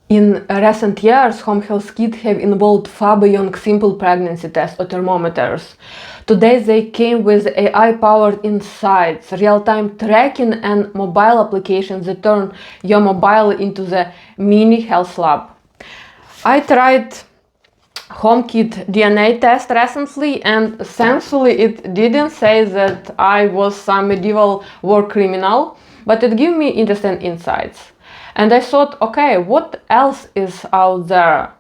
In recent years, home health kits have evolved far beyond simple pregnancy tests or thermometers. Today they came with AI-powered insights, real-time tracking and mobile applications that turn your mobile into the mini health lab. I tried HomeKit DNA test recently, and thankfully it didn't say that I was some medieval war criminal, but it gave me interesting insights. And I thought, okay, what else is out there?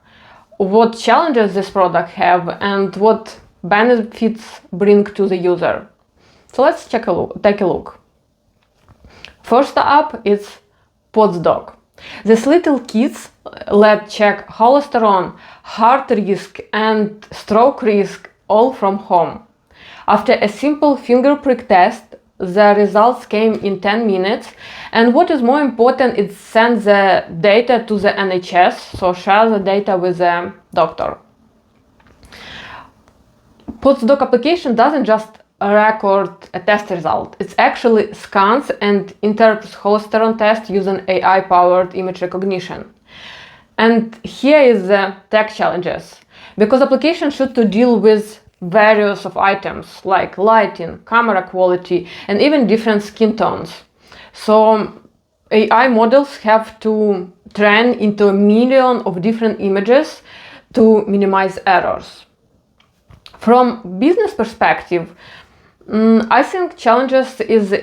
What challenges this product have and what benefits bring to the user? So let's take a look. First up is PodsDoc. These little kits let check cholesterol, heart risk and stroke risk all from home. After a simple finger prick test, the results came in 10 minutes, and what is more important, it sends the data to the NHS, so share the data with the doctor. PodsDoc application doesn't just record a test result, it actually scans and interprets cholesterol test using AI-powered image recognition. And here is the tech challenges, because application should to deal with various of items like lighting, camera quality, and even different skin tones. So AI models have to train into a million of different images to minimize errors. From business perspective, I think challenges is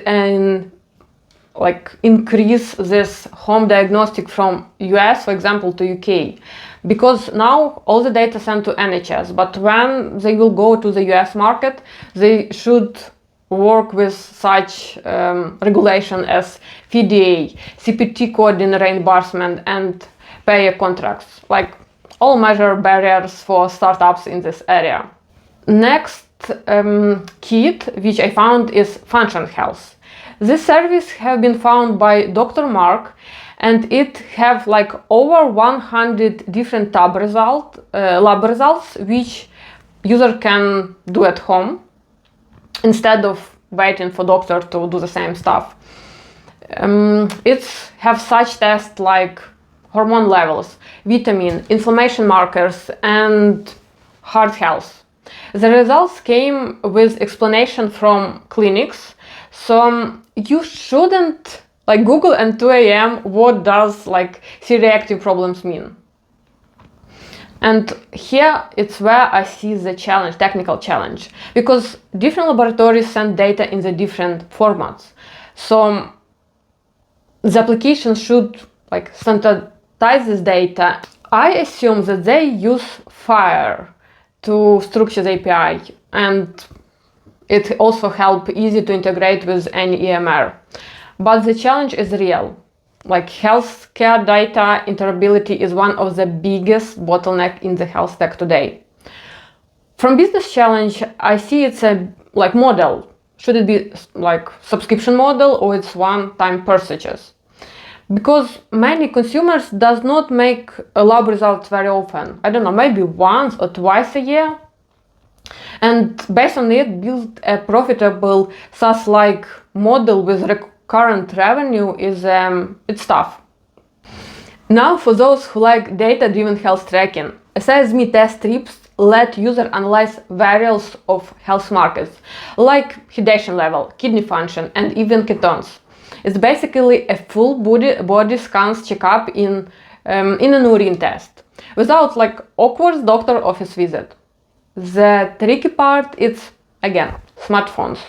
increase this home diagnostic from US, for example, to UK, because now all the data sent to NHS, but when they will go to the US market, they should work with such regulation as FDA, CPT code in reimbursement and payer contracts, like all major barriers for startups in this area. Next kit which I found is Function Health. This service have been found by Dr. Mark, and it have like over 100 different lab results which user can do at home instead of waiting for doctor to do the same stuff. It have such tests like hormone levels, vitamin, inflammation markers, and heart health. The results came with explanation from clinics, so you shouldn't Google at 2 a.m. what does C-reactive problems mean. And here it's where I see the challenge, technical challenge, because different laboratories send data in the different formats. So the application should synthesize this data. I assume that they use FHIR to structure the API, and it also helps easy to integrate with any EMR. But the challenge is real. Healthcare data interoperability is one of the biggest bottlenecks in the health tech today. From business challenge, I see it's a model. Should it be subscription model or it's one-time purchases? Because many consumers does not make lab results very often. I don't know, maybe once or twice a year. And based on it, build a profitable SaaS-like model with recurrent revenue is it's tough. Now, for those who like data-driven health tracking, SISME test strips let user analyze various of health markers like hydration level, kidney function, and even ketones. It's basically a full body scans checkup in an urine test, without awkward doctor office visit. The tricky part is, again, smartphones,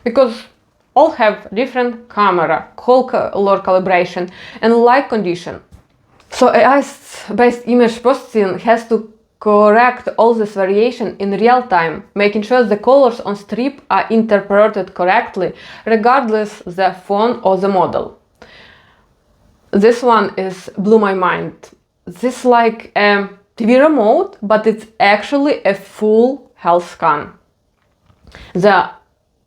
because all have different camera, color calibration, and light condition. So AI-based image processing has to correct all this variation in real time, making sure the colors on strip are interpreted correctly, regardless the phone or the model. This one blew my mind. This is like a TV remote, but it's actually a full health scan. The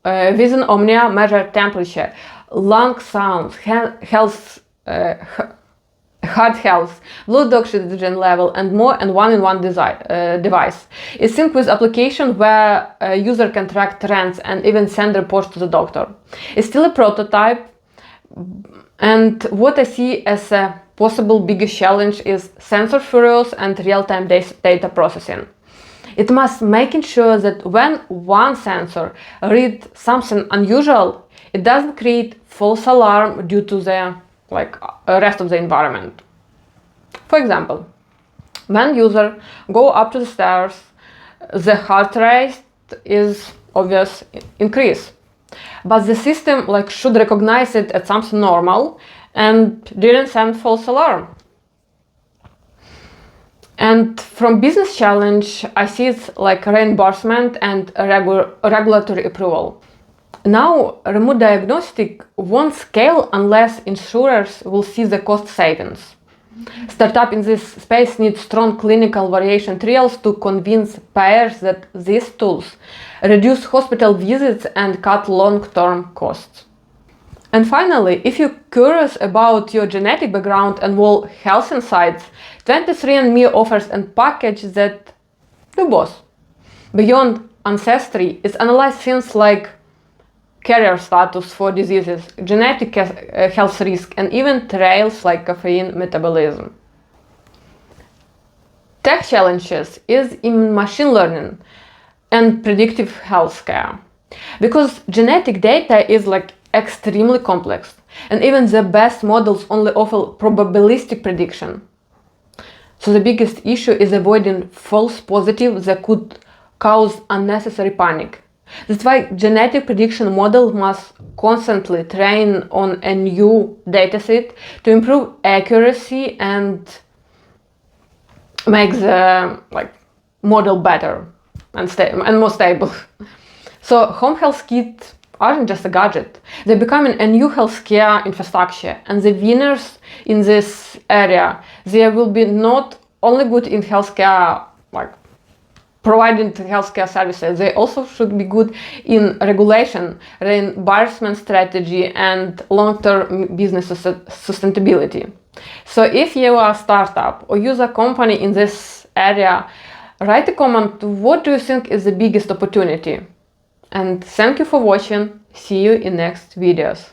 Vision Omnia measure temperature, lung sounds, heart health, blood oxygen level, and more, and one-in-one device. It's synced with application where a user can track trends and even send reports to the doctor. It's still a prototype, and what I see as a possible biggest challenge is sensor furrows and real-time data processing. It must making sure that when one sensor reads something unusual, it doesn't create false alarm due to the rest of the environment. For example, when user go up to the stairs, the heart rate is obvious increase, but the system should recognize it as something normal and didn't send false alarm. And from business challenge, I see it's like reimbursement and regulatory approval. Now, remote diagnostic won't scale unless insurers will see the cost savings. Startup in this space need strong clinical variation trials to convince payers that these tools reduce hospital visits and cut long-term costs. And finally, if you're curious about your genetic background and will health insights, 23andMe offers a package that do both. Beyond ancestry, it analyzes things like carrier status for diseases, genetic health risk, and even trails like caffeine metabolism. Tech challenges is in machine learning and predictive healthcare, because genetic data is extremely complex, and even the best models only offer probabilistic prediction. So the biggest issue is avoiding false positives that could cause unnecessary panic. That's why genetic prediction model must constantly train on a new dataset to improve accuracy and make the model better and more stable. So home health kits aren't just a gadget. They're becoming a new healthcare infrastructure, and the winners in this area, they will be not only good in healthcare, providing healthcare services, they also should be good in regulation, reimbursement strategy, and long-term business sustainability. So if you are a startup or use a company in this area, write a comment, what do you think is the biggest opportunity? And thank you for watching. See you in next videos.